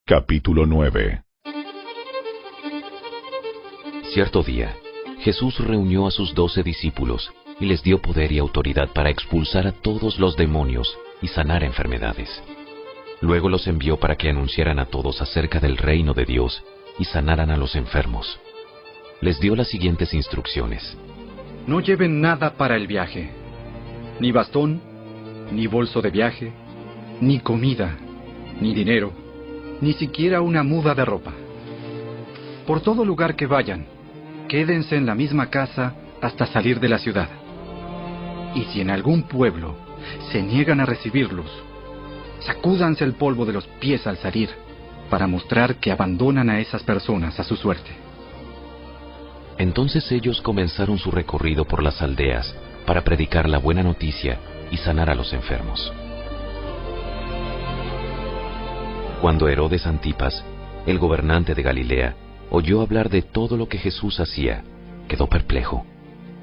Capítulo 9. Cierto día, Jesús reunió a sus 12 discípulos y les dio poder y autoridad para expulsar a todos los demonios y sanar enfermedades. Luego los envió para que anunciaran a todos acerca del reino de Dios y sanaran a los enfermos. Les dio las siguientes instrucciones. No lleven nada para el viaje, ni bastón, ni bolso de viaje, ni comida, ni dinero, ni siquiera una muda de ropa. Por todo lugar que vayan, quédense en la misma casa hasta salir de la ciudad. Y si en algún pueblo se niegan a recibirlos, sacúdanse el polvo de los pies al salir, para mostrar que abandonan a esas personas a su suerte. Entonces ellos comenzaron su recorrido por las aldeas para predicar la buena noticia y sanar a los enfermos. Cuando Herodes Antipas, el gobernante de Galilea, oyó hablar de todo lo que Jesús hacía, quedó perplejo.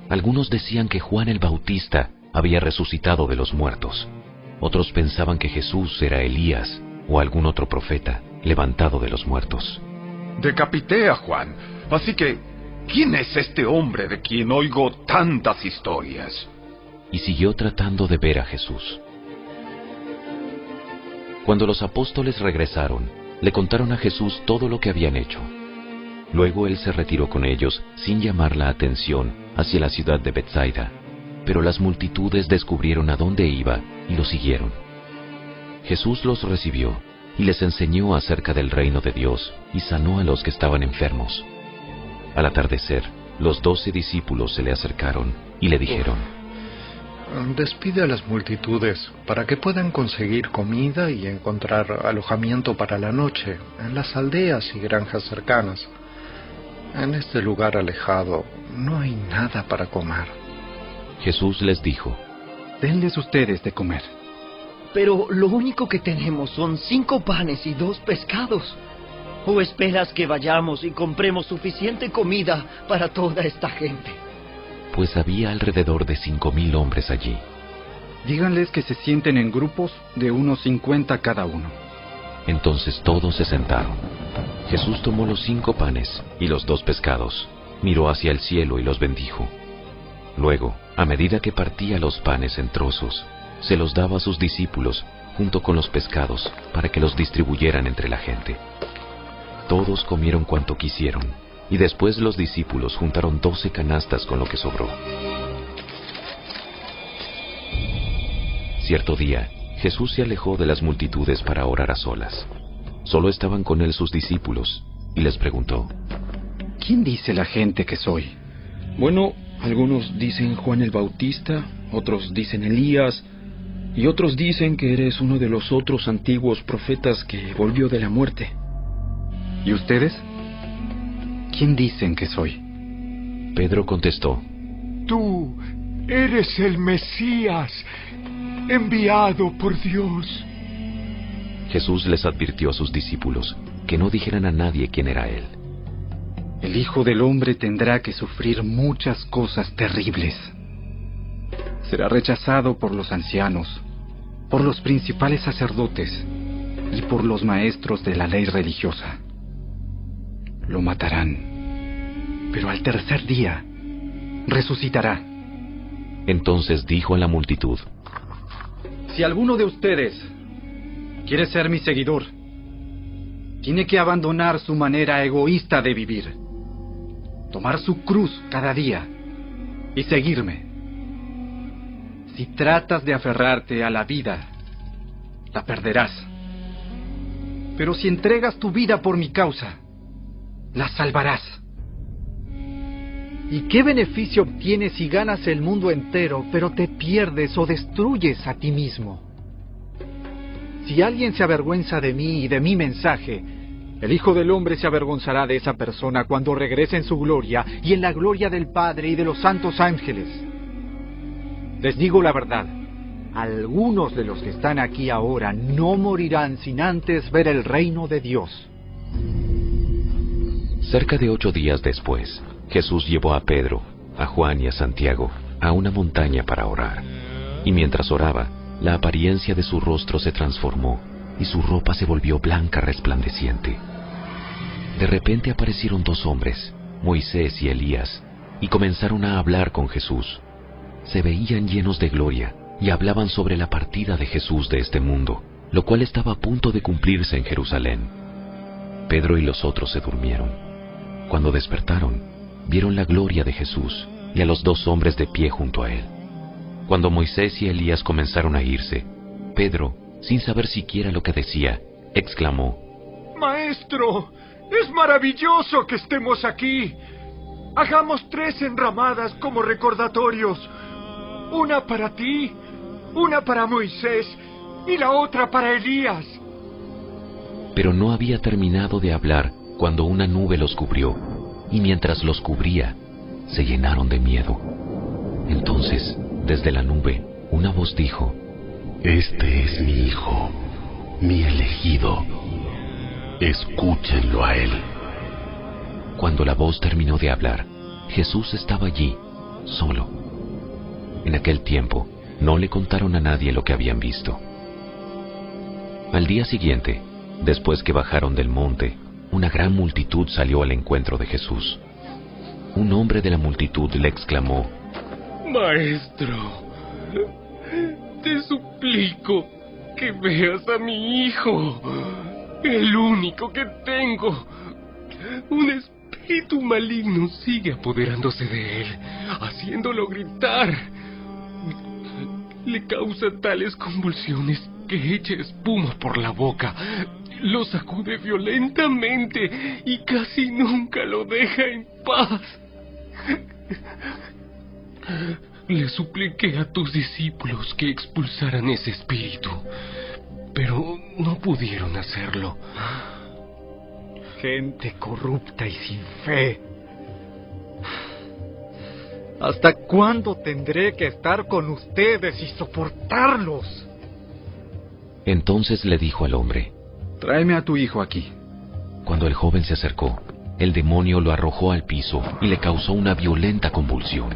Algunos decían que Juan el Bautista había resucitado de los muertos. Otros pensaban que Jesús era Elías o algún otro profeta levantado de los muertos. Decapité a Juan, así que, ¿quién es este hombre de quien oigo tantas historias? Y siguió tratando de ver a Jesús. Cuando los apóstoles regresaron, le contaron a Jesús todo lo que habían hecho. Luego él se retiró con ellos sin llamar la atención hacia la ciudad de Betsaida, pero las multitudes descubrieron a dónde iba y lo siguieron. Jesús los recibió y les enseñó acerca del reino de Dios y sanó a los que estaban enfermos. Al atardecer, los 12 discípulos se le acercaron y le dijeron: Despide a las multitudes para que puedan conseguir comida y encontrar alojamiento para la noche en las aldeas y granjas cercanas. En este lugar alejado no hay nada para comer. Jesús les dijo: Denles ustedes de comer. Pero lo único que tenemos son 5 panes y 2 pescados. ¿O esperas que vayamos y compremos suficiente comida para toda esta gente? Pues había alrededor de 5,000 hombres allí. Díganles que se sienten en grupos de unos 50 cada uno. Entonces todos se sentaron. Jesús tomó los 5 panes y los 2 pescados, miró hacia el cielo y los bendijo. Luego, a medida que partía los panes en trozos, se los daba a sus discípulos junto con los pescados para que los distribuyeran entre la gente. Todos comieron cuanto quisieron, y después los discípulos juntaron 12 canastas con lo que sobró. Cierto día, Jesús se alejó de las multitudes para orar a solas. Solo estaban con él sus discípulos, y les preguntó: ¿Quién dice la gente que soy? Bueno, algunos dicen Juan el Bautista, otros dicen Elías, y otros dicen que eres uno de los otros antiguos profetas que volvió de la muerte. ¿Y ustedes? ¿Quién dicen que soy? Pedro contestó: Tú eres el Mesías, enviado por Dios. Jesús les advirtió a sus discípulos que no dijeran a nadie quién era él. El Hijo del Hombre tendrá que sufrir muchas cosas terribles. Será rechazado por los ancianos, por los principales sacerdotes y por los maestros de la ley religiosa. Lo matarán, pero al tercer día resucitará. Entonces dijo a la multitud: Si alguno de ustedes quiere ser mi seguidor, tiene que abandonar su manera egoísta de vivir, tomar su cruz cada día y seguirme. Si tratas de aferrarte a la vida, la perderás. Pero si entregas tu vida por mi causa, la salvarás. ¿Y qué beneficio obtienes si ganas el mundo entero, pero te pierdes o destruyes a ti mismo? Si alguien se avergüenza de mí y de mi mensaje, el Hijo del Hombre se avergonzará de esa persona cuando regrese en su gloria y en la gloria del Padre y de los santos ángeles. Les digo la verdad, algunos de los que están aquí ahora no morirán sin antes ver el reino de Dios. Cerca de 8 días después, Jesús llevó a Pedro, a Juan y a Santiago a una montaña para orar. Y mientras oraba, la apariencia de su rostro se transformó, y su ropa se volvió blanca resplandeciente. De repente aparecieron 2 hombres, Moisés y Elías, y comenzaron a hablar con Jesús. Se veían llenos de gloria y hablaban sobre la partida de Jesús de este mundo, lo cual estaba a punto de cumplirse en Jerusalén. Pedro y los otros se durmieron. Cuando despertaron, vieron la gloria de Jesús y a los 2 hombres de pie junto a él. Cuando Moisés y Elías comenzaron a irse, Pedro, sin saber siquiera lo que decía, exclamó: Maestro, es maravilloso que estemos aquí. Hagamos 3 enramadas como recordatorios. Una para ti, una para Moisés y la otra para Elías. Pero no había terminado de hablar cuando una nube los cubrió, y mientras los cubría, se llenaron de miedo. Entonces, desde la nube, una voz dijo: Este es mi hijo, mi elegido. Escúchenlo a él. Cuando la voz terminó de hablar, Jesús estaba allí, solo. En aquel tiempo, no le contaron a nadie lo que habían visto. Al día siguiente, después que bajaron del monte, una gran multitud salió al encuentro de Jesús. Un hombre de la multitud le exclamó: Maestro, te suplico que veas a mi hijo, el único que tengo. Un espíritu maligno sigue apoderándose de él, haciéndolo gritar. Le causa tales convulsiones que echa espuma por la boca, lo sacude violentamente y casi nunca lo deja en paz. Le supliqué a tus discípulos que expulsaran ese espíritu, pero no pudieron hacerlo. Gente corrupta y sin fe. ¿Hasta cuándo tendré que estar con ustedes y soportarlos? Entonces le dijo al hombre: Tráeme a tu hijo aquí. Cuando el joven se acercó, el demonio lo arrojó al piso y le causó una violenta convulsión.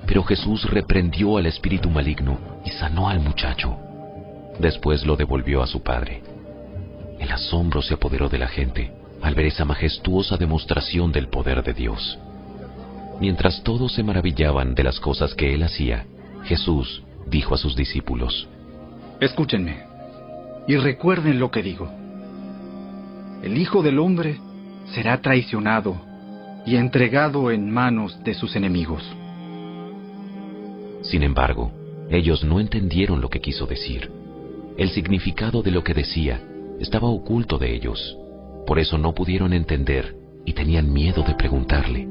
Pero Jesús reprendió al espíritu maligno y sanó al muchacho. Después lo devolvió a su padre. El asombro se apoderó de la gente al ver esa majestuosa demostración del poder de Dios. Mientras todos se maravillaban de las cosas que él hacía, Jesús dijo a sus discípulos: Escúchenme y recuerden lo que digo. El Hijo del Hombre será traicionado y entregado en manos de sus enemigos. Sin embargo, ellos no entendieron lo que quiso decir. El significado de lo que decía estaba oculto de ellos. Por eso no pudieron entender y tenían miedo de preguntarle.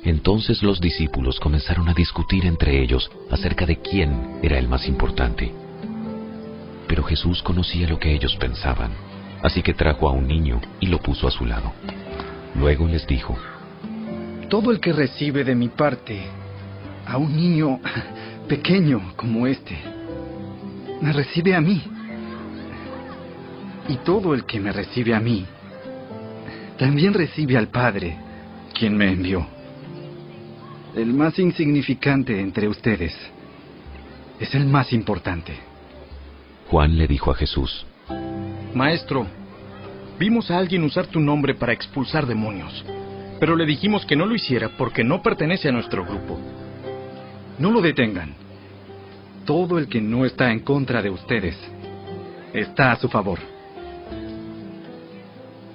Entonces los discípulos comenzaron a discutir entre ellos acerca de quién era el más importante. Pero Jesús conocía lo que ellos pensaban, así que trajo a un niño y lo puso a su lado. Luego les dijo: Todo el que recibe de mi parte a un niño pequeño como este, me recibe a mí. Y todo el que me recibe a mí, también recibe al Padre, quien me envió. El más insignificante entre ustedes es el más importante. Juan le dijo a Jesús: Maestro, vimos a alguien usar tu nombre para expulsar demonios, pero le dijimos que no lo hiciera porque no pertenece a nuestro grupo. No lo detengan. Todo el que no está en contra de ustedes está a su favor.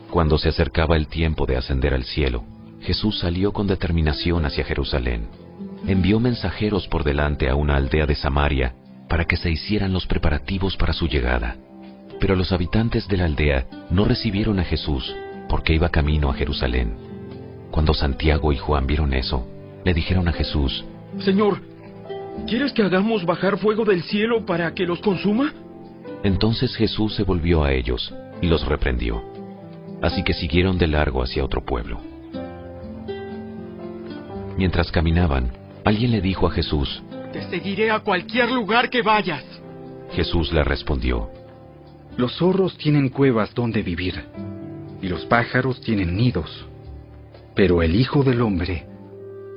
Cuando se acercaba el tiempo de ascender al cielo, Jesús salió con determinación hacia Jerusalén. Envió mensajeros por delante a una aldea de Samaria para que se hicieran los preparativos para su llegada. Pero los habitantes de la aldea no recibieron a Jesús porque iba camino a Jerusalén. Cuando Santiago y Juan vieron eso, le dijeron a Jesús: Señor, ¿quieres que hagamos bajar fuego del cielo para que los consuma? Entonces Jesús se volvió a ellos y los reprendió. Así que siguieron de largo hacia otro pueblo. Mientras caminaban, alguien le dijo a Jesús: Te seguiré a cualquier lugar que vayas. Jesús le respondió: Los zorros tienen cuevas donde vivir, y los pájaros tienen nidos, pero el Hijo del Hombre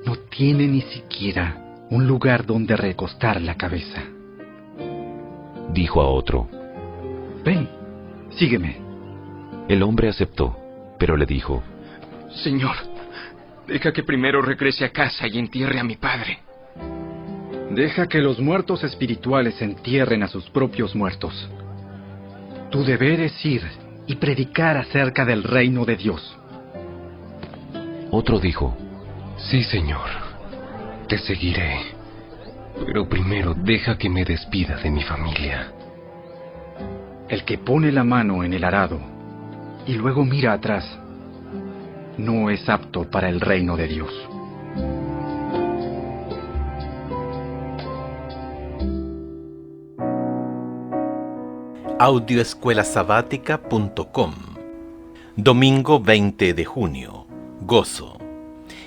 no tiene ni siquiera un lugar donde recostar la cabeza. dijo a otro: Ven, sígueme. El hombre aceptó, pero le dijo: Señor, deja que primero regrese a casa y entierre a mi padre. Deja que los muertos espirituales entierren a sus propios muertos. Tu deber es ir y predicar acerca del reino de Dios. Otro dijo: Sí, Señor, te seguiré, pero primero deja que me despida de mi familia. El que pone la mano en el arado y luego mira atrás, no es apto para el reino de Dios. Audioescuelasabática.com. Domingo 20 de junio. Gozo.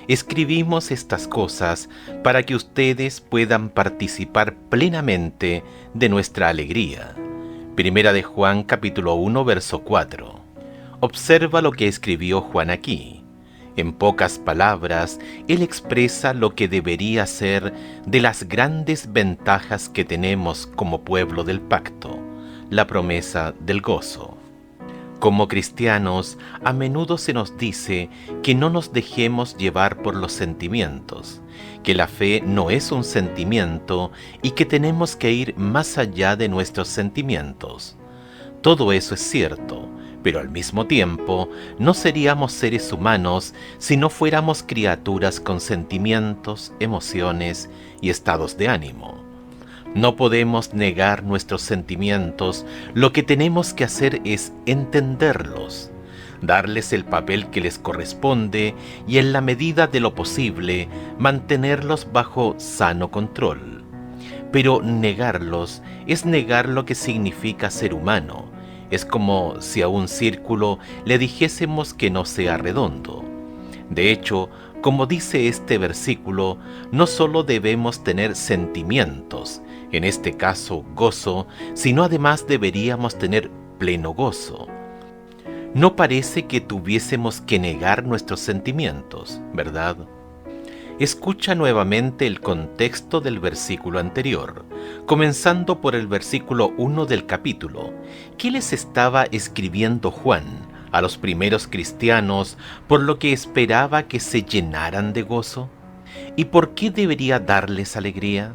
Escribimos estas cosas para que ustedes puedan participar plenamente de nuestra alegría. Primera de Juan capítulo 1 verso 4. Observa lo que escribió Juan aquí. En pocas palabras, él expresa lo que debería ser de las grandes ventajas que tenemos como pueblo del pacto, la promesa del gozo. Como cristianos, a menudo se nos dice que no nos dejemos llevar por los sentimientos, que la fe no es un sentimiento y que tenemos que ir más allá de nuestros sentimientos. Todo eso es cierto, pero al mismo tiempo no seríamos seres humanos si no fuéramos criaturas con sentimientos, emociones y estados de ánimo. No podemos negar nuestros sentimientos, lo que tenemos que hacer es entenderlos, darles el papel que les corresponde y en la medida de lo posible mantenerlos bajo sano control. Pero negarlos es negar lo que significa ser humano. Es como si a un círculo le dijésemos que no sea redondo. De hecho, como dice este versículo, no solo debemos tener sentimientos, en este caso gozo, sino además deberíamos tener pleno gozo. No parece que tuviésemos que negar nuestros sentimientos, ¿verdad? Escucha nuevamente el contexto del versículo anterior, comenzando por el versículo 1 del capítulo. ¿Qué les estaba escribiendo Juan a los primeros cristianos por lo que esperaba que se llenaran de gozo? ¿Y por qué debería darles alegría?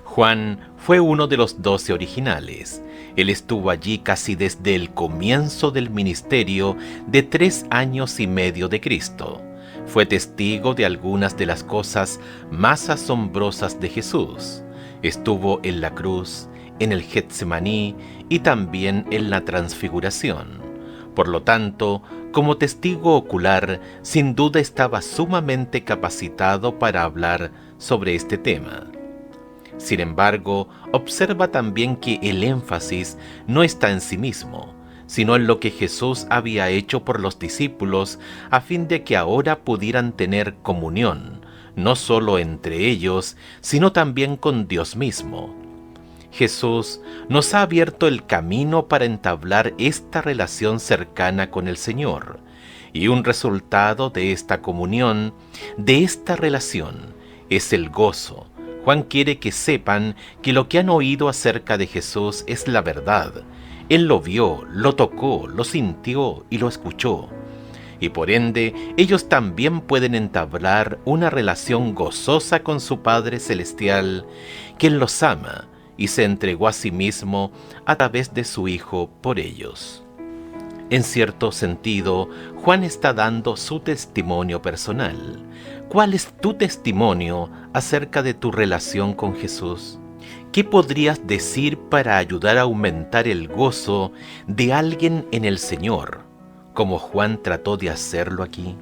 Juan fue uno de los 12 originales. Él estuvo allí casi desde el comienzo del ministerio de 3 años y medio de Cristo. Fue testigo de algunas de las cosas más asombrosas de Jesús. Estuvo en la cruz, en el Getsemaní y también en la transfiguración. Por lo tanto, como testigo ocular, sin duda estaba sumamente capacitado para hablar sobre este tema. Sin embargo, observa también que el énfasis no está en sí mismo, sino en lo que Jesús había hecho por los discípulos a fin de que ahora pudieran tener comunión, no solo entre ellos, sino también con Dios mismo. Jesús nos ha abierto el camino para entablar esta relación cercana con el Señor, y un resultado de esta comunión, de esta relación, es el gozo. Juan quiere que sepan que lo que han oído acerca de Jesús es la verdad. Él lo vio, lo tocó, lo sintió y lo escuchó. Y por ende, ellos también pueden entablar una relación gozosa con su Padre Celestial, quien los ama y se entregó a sí mismo a través de su Hijo por ellos. En cierto sentido, Juan está dando su testimonio personal. ¿Cuál es tu testimonio acerca de tu relación con Jesús? ¿Qué podrías decir para ayudar a aumentar el gozo de alguien en el Señor, como Juan trató de hacerlo aquí?